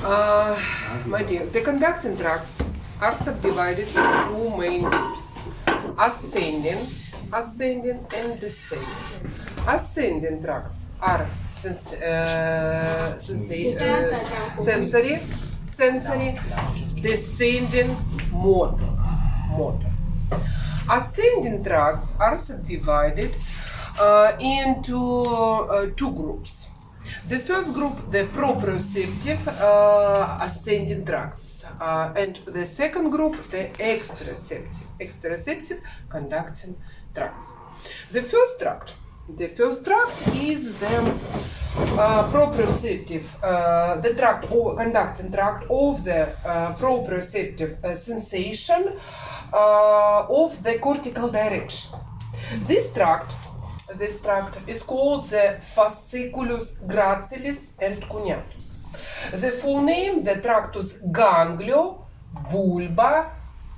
My dear, the conducting tracts are subdivided into two main groups: ascending and descending. Ascending tracts are sensory, descending motor. Ascending tracts are subdivided into two groups. The first group, the proprioceptive ascending tracts, and the second group, the exteroceptive conducting tracts. The first tract is the proprioceptive, the tract or conducting tract of the proprioceptive sensation of the cortical direction. This tract is called the fasciculus gracilis and cuneatus. The full name, the tractus ganglio bulba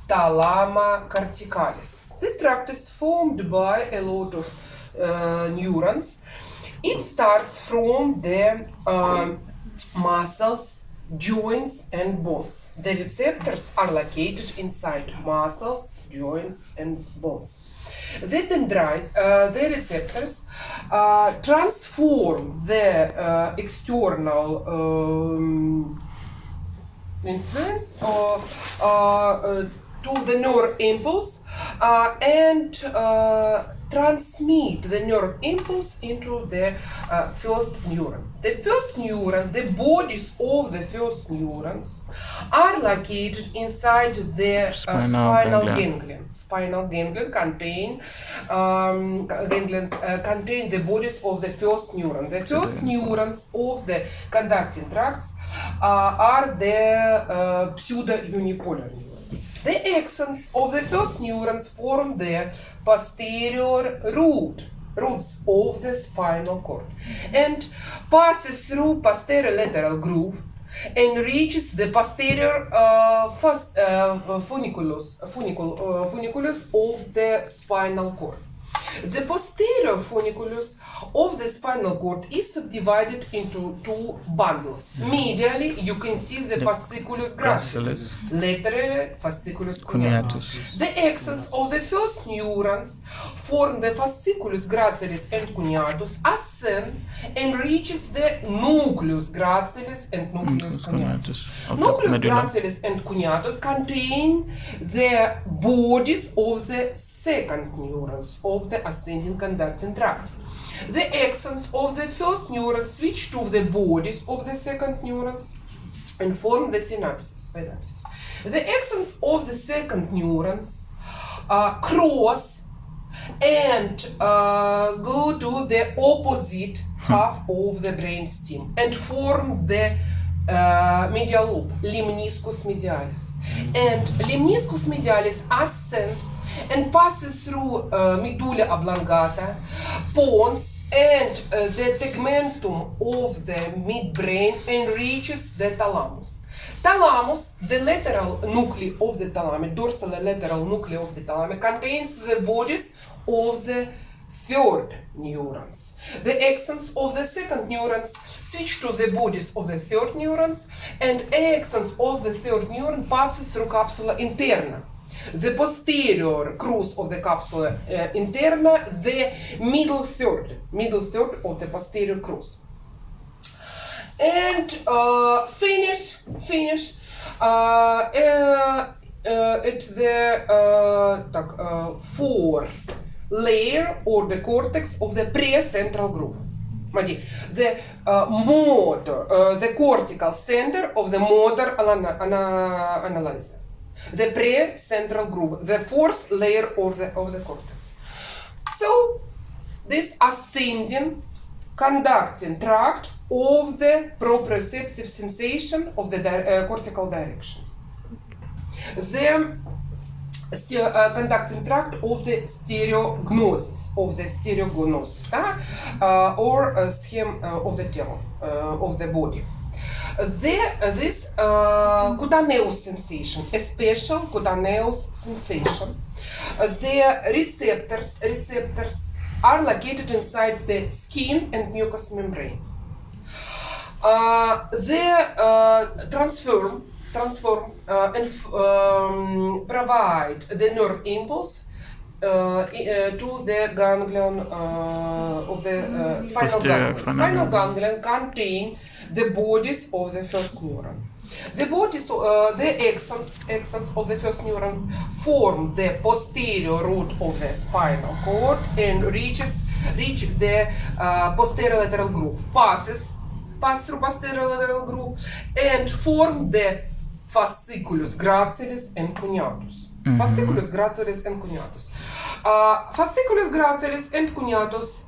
thalama corticalis. This tract is formed by a lot of neurons. It starts from the muscles, joints and bones. The receptors are located inside muscles, joints and bones. The dendrites, the receptors, transform the external influence to the nerve impulse and transmit the nerve impulse into the first neuron. The first neuron, the bodies of the first neurons are located inside the spinal ganglion. Spinal ganglion contain contain the bodies of the first neuron. The first neurons of the conducting tracts are the pseudo-unipolar neurons. The axons of the first neurons form the posterior roots of the spinal cord and passes through posterior lateral groove and reaches the posterior funiculus of the spinal cord. The posterior funiculus of the spinal cord is subdivided into two bundles. Medially, you can see the fasciculus gracilis, laterally fasciculus cuneatus. The axons of the first neurons form the fasciculus gracilis and cuneatus, ascend and reaches the nucleus gracilis and nucleus cuneatus. Nucleus gracilis and cuneatus contain the bodies of the second neurons of the ascending conducting tracts. The axons of the first neurons switch to the bodies of the second neurons and form the synapses. The axons of the second neurons cross and go to the opposite half of the brainstem and form the medial lobe, limniscus medialis. And limniscus medialis ascends and passes through medulla oblongata, pons, and the tegmentum of the midbrain and reaches the thalamus. Thalamus, the lateral nuclei of the thalamus, dorsal lateral nuclei of the thalamus, contains the bodies of the third neurons. The axons of the second neurons switch to the bodies of the third neurons, and axons of the third neuron passes through capsula interna. The posterior crus of the capsula interna, the middle third of the posterior crus. And finish at the fourth layer or the cortex of the precentral groove. The motor, the cortical center of the motor analyzer. The precentral groove, the fourth layer of the cortex. So, this ascending conducting tract of the proprioceptive sensation of the cortical direction. The conducting tract of the stereognosis, or scheme of the tail, of the body. This cutaneous sensation, a special cutaneous sensation, the receptors are located inside the skin and mucous membrane. they transform and provide the nerve impulse to the ganglion of the spinal ganglion. Spinal ganglion contain the bodies of the first neuron. The bodies, the axons of the first neuron form the posterior root of the spinal cord and reach the posterolateral groove, pass through posterolateral groove and form the fasciculus gracilis and cuneatus. Fasciculus gracilis and cuneatus. Fasciculus gracilis and cuneatus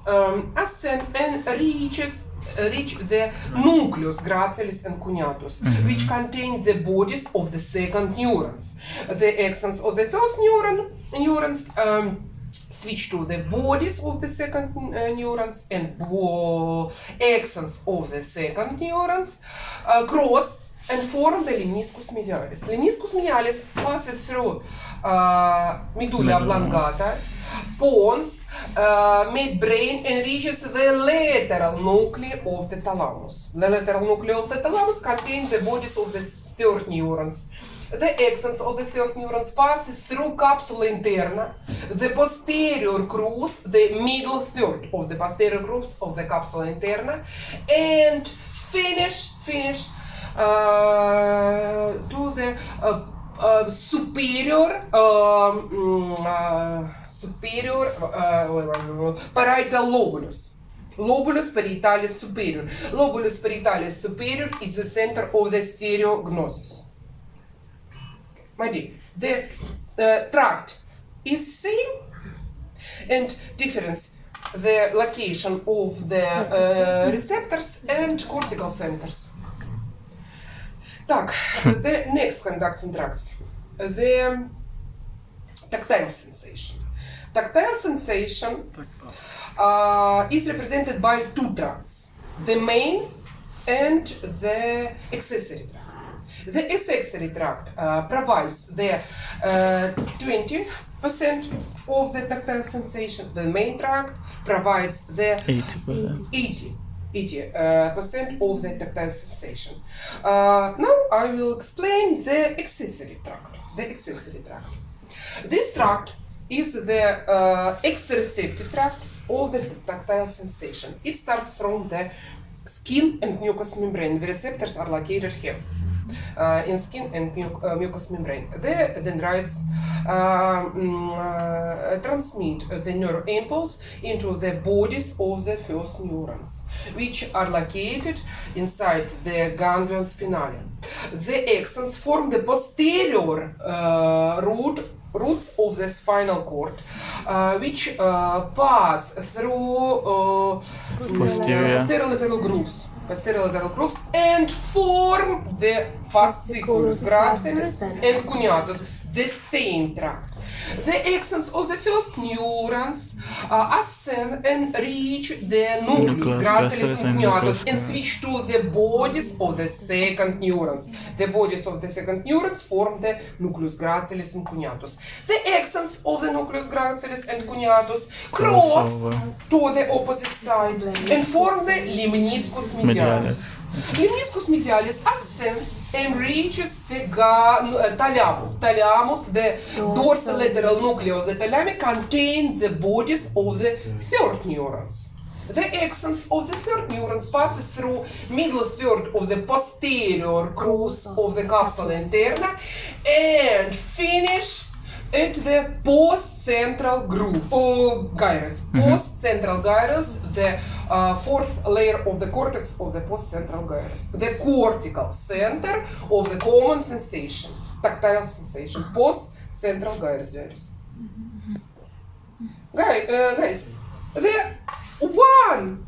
ascend and reach the nucleus gracilis and cuneatus, which contain the bodies of the second neurons. The axons of the first neurons switch to the bodies of the second neurons, and axons of the second neurons cross and form the lemniscus medialis. Lemniscus medialis passes through medulla oblongata, pons, midbrain, and reaches the lateral nuclei of the thalamus. The lateral nuclei of the thalamus contain the bodies of the third neurons. The axons of the third neurons passes through capsula interna, the posterior crus, the middle third of the posterior crus of the capsula interna, and finish to the superior parietal lobulus. Lobulus parietalis superior. Lobulus parietalis superior is the center of the stereognosis. My dear, the tract is same and difference the location of the receptors and cortical centers. The next conducting tracts, the tactile sensation. Tactile sensation is represented by two tracts, the main and the accessory tract. The accessory tract provides the 20% of the tactile sensation. The main tract provides the 80% of the tactile sensation. Now I will explain the accessory tract. This tract is the exteroceptive tract of the tactile sensation. It starts from the skin and mucous membrane. The receptors are located here. In skin and mucous membrane. The dendrites transmit the nerve impulse into the bodies of the first neurons, which are located inside the ganglion spinalis. The axons form the posterior roots of the spinal cord, which pass through posterolateral grooves. And form the fasciculus gracilis and cuneatus, the same tract. The axons of the first neurons ascend and reach the nucleus gracilis and cuneatus and switch to the bodies of the second neurons. The bodies of the second neurons form the nucleus gracilis and cuneatus. The axons of the nucleus gracilis and cuneatus cross to the opposite side and form the lemniscus medialis. Lemniscus medialis ascends and reaches the thalamus. Thalamus, the dorsolateral nuclei of the thalamus, contain the bodies of the third neurons. The axons of the third neurons passes through middle third of the posterior crus of the capsula interna and finish at the post-central groove or gyrus. Post-central gyrus, the fourth layer of the cortex of the post-central gyrus. The cortical center of the common sensation, tactile sensation, post-central gyrus. Guys, there one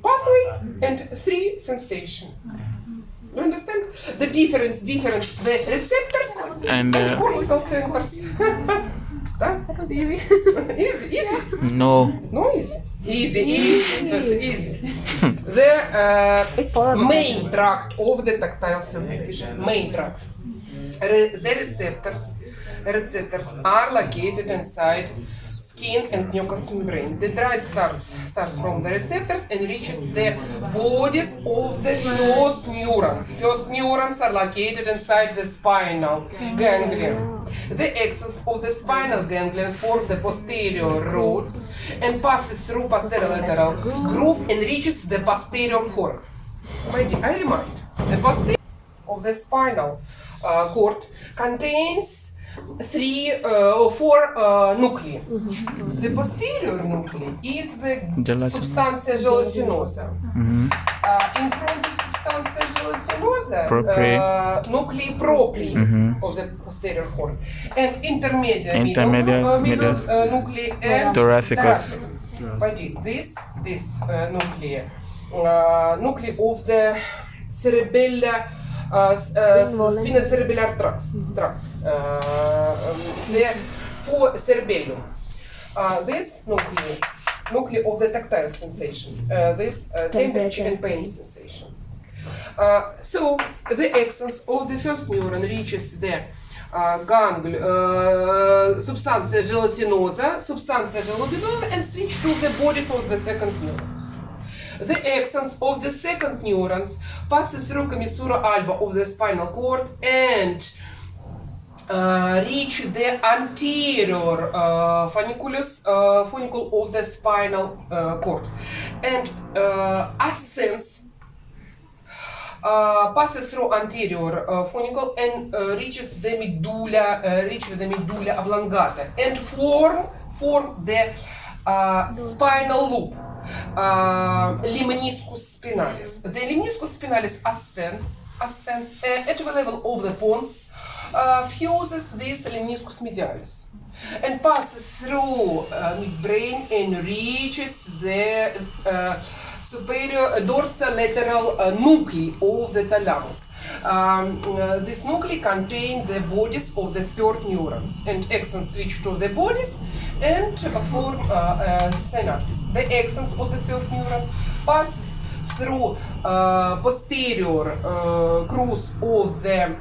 pathway and three sensation. Do you understand the difference? The receptors and cortical centers. Easy. No. Easy. The main tract of the tactile sensation. Main tract. The receptors are located inside skin and mucous membrane. The drive starts from the receptors and reaches the bodies of the first neurons. First neurons are located inside the spinal ganglion. The axons of the spinal ganglion form the posterior roots and passes through posterolateral groove and reaches the posterior horn. I remind, the posterior of the spinal cord contains four nuclei. The posterior nuclei is the substantia gelatinosa. In front of substantia gelatinosa, nuclei proprii of the posterior horn, and intermediate middle nuclei and thoracicus. This nuclei of the cerebellar spinocerebellar tracts. The four cerebellum. This nuclei of the tactile sensation. This temperature and pain sensation. So the axons of the first neuron reaches the substantia gelatinosa, and switch to the bodies of the second neurons. The axons of the second neurons passes through commissura alba of the spinal cord and reach the anterior funicle of the spinal cord, and ascends passes through anterior funicle and reaches the medulla oblongata and form the spinal loop. Lemniscus spinalis. The lemniscus spinalis ascends at the level of the pons, fuses this lemniscus medialis, and passes through midbrain and reaches the superior dorsolateral nuclei of the thalamus. This nuclei contain the bodies of the third neurons, and axons switch to the bodies and form synapses. The axons of the third neurons passes through posterior cruise of the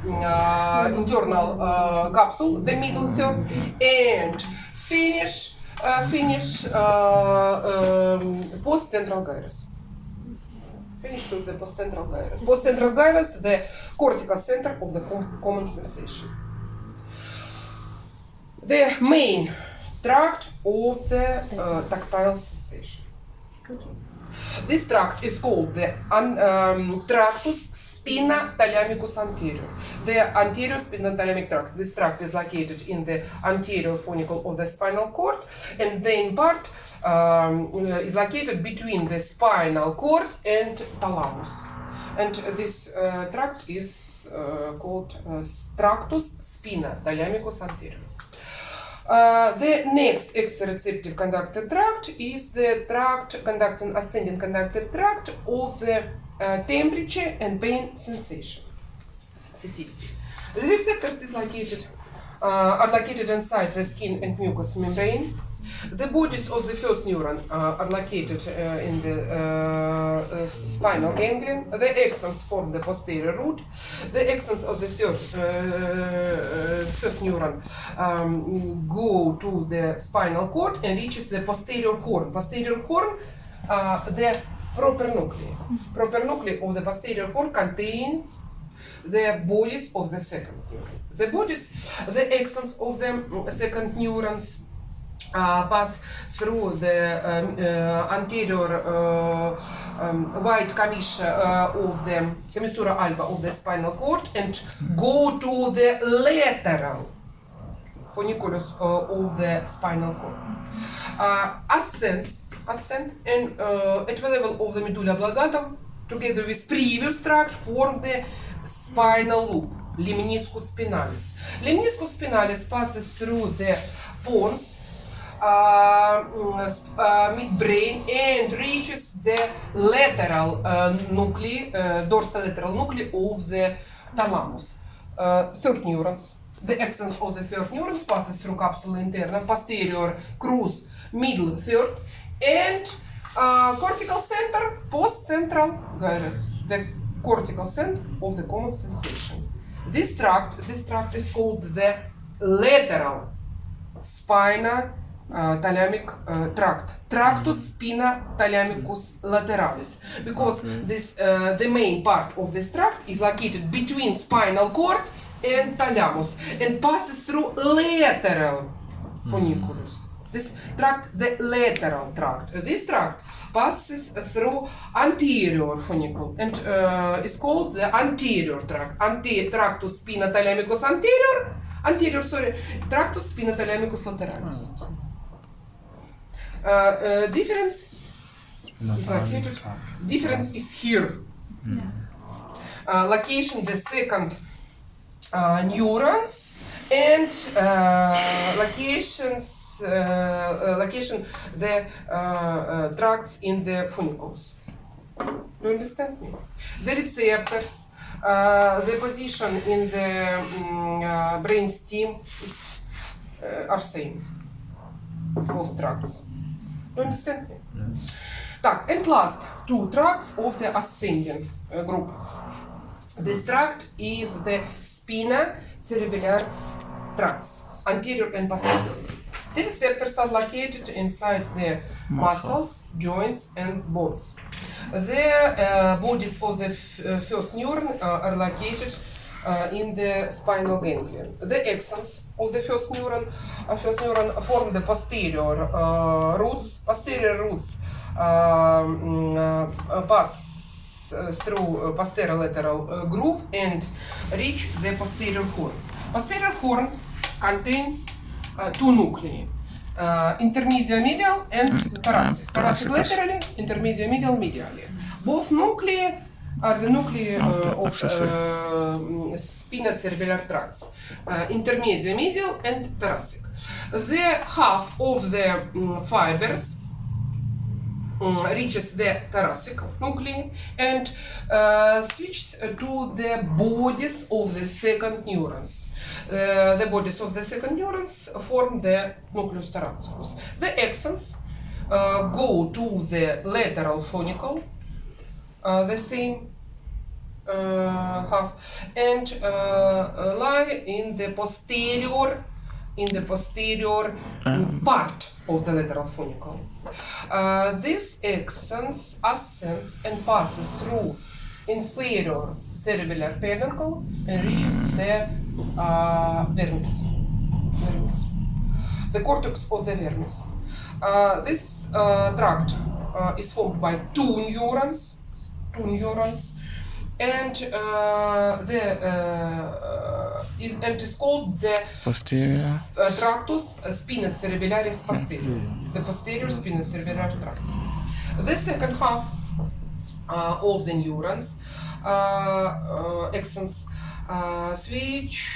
internal capsule, the middle third, and finish post-central gyrus. Finish with the post-central gyrus. Post-central gyrus, the cortical center of the common sensation. The main tract of the tactile sensation. This tract is called the tractus spina thalamicus anterior. The anterior spinothalamic tract. This tract is located in the anterior funicle of the spinal cord, and the in part is located between the spinal cord and thalamus. And this tract is called tractus spina thalamicus anterior. The next exoreceptive conductor tract is the tract conducting ascending conductor tract of the temperature and pain sensation, sensitivity. The receptors are located inside the skin and mucous membrane. The bodies of the first neuron are located in the spinal ganglion. The axons form the posterior root. The axons of the first neuron go to the spinal cord and reaches the posterior horn. Posterior horn, the proper nuclei. Proper nuclei of the posterior horn contain the bodies of the second neuron. The axons of the second neurons pass through the anterior white commissura of the commissura alba of the spinal cord and go to the lateral funiculus of the spinal cord. Ascend and at the level of the medulla oblongata, together with previous tract, form the spinal loop, lemniscus spinalis. Lemniscus spinalis passes through the pons, midbrain, and reaches the lateral nuclei, dorsolateral nuclei of the thalamus. Third neurons. The axons of the third neurons passes through capsula interna, posterior cruise, middle third, and cortical center, post-central gyrus, the cortical center of the common sensation. This tract is called the lateral spina thalamic tract, tractus spina thalamicus lateralis, because this the main part of this tract is located between spinal cord and thalamus and passes through lateral funiculus. This tract, the lateral tract. This tract passes through anterior funicle and is called the anterior tract. Tractus spina thalamicus tractus spina thalamicus lateralis. Difference is located. Difference is here. Location the second neurons and location the tracts in the funicles. Do you understand me? The receptors, the position in the brain stem are same. Both tracts. Do you understand me? Yes. Так, and last two tracts of the ascending group. This tract is the spina cerebellar tracts, anterior and posterior. The receptors are located inside the muscles, joints, and bones. The bodies of the first neuron are located in the spinal ganglion. The axons of the first neuron form the posterior roots. Posterior roots pass through posterolateral groove and reach the posterior horn. Posterior horn contains two nuclei, intermedial medial and thoracic. Thoracic laterally, intermedial medial medially. Both nuclei are the nuclei of spinocerebellar tracts, intermedial medial and thoracic. The half of the fibers reaches the thoracic nuclei and switches to the bodies of the second neurons. The bodies of the second neurons form the nucleus thoracicus. The axons go to the lateral funicle, the same half, and lie in the posterior part of the lateral funicle. This axons ascends and passes through inferior cerebellar peduncle and reaches the vermis, the cortex of the vermis. This tract is formed by two neurons, and is called the Posterior. tractus spina cerebellaris posterior, the posterior spinocerebellar tract. The second half of the neurons, axons, switch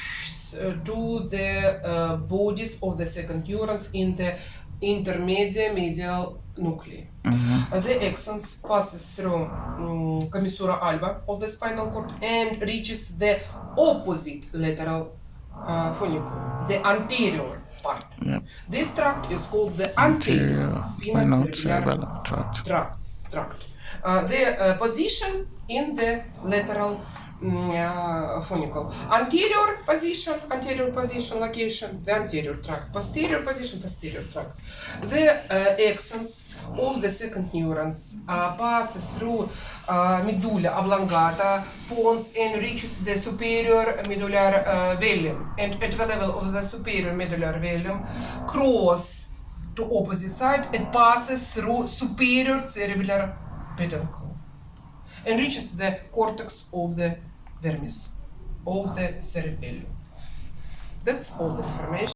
to the bodies of the second neurons in the intermediate medial nuclei. The axons passes through commissura alba of the spinal cord and reaches the opposite lateral funicle, the anterior part. Yep. This tract is called the anterior spinocerebellar tract. The position in the lateral funicle. Anterior position, location, the anterior tract. Posterior position, posterior tract. The axons of the second neurons passes through medulla oblongata, pons, and reaches the superior medullary vellum. And at the level of the superior medullary vellum, cross to opposite side, it passes through superior cerebellar peduncle and reaches the cortex of the vermis, of the cerebellum. That's all the information.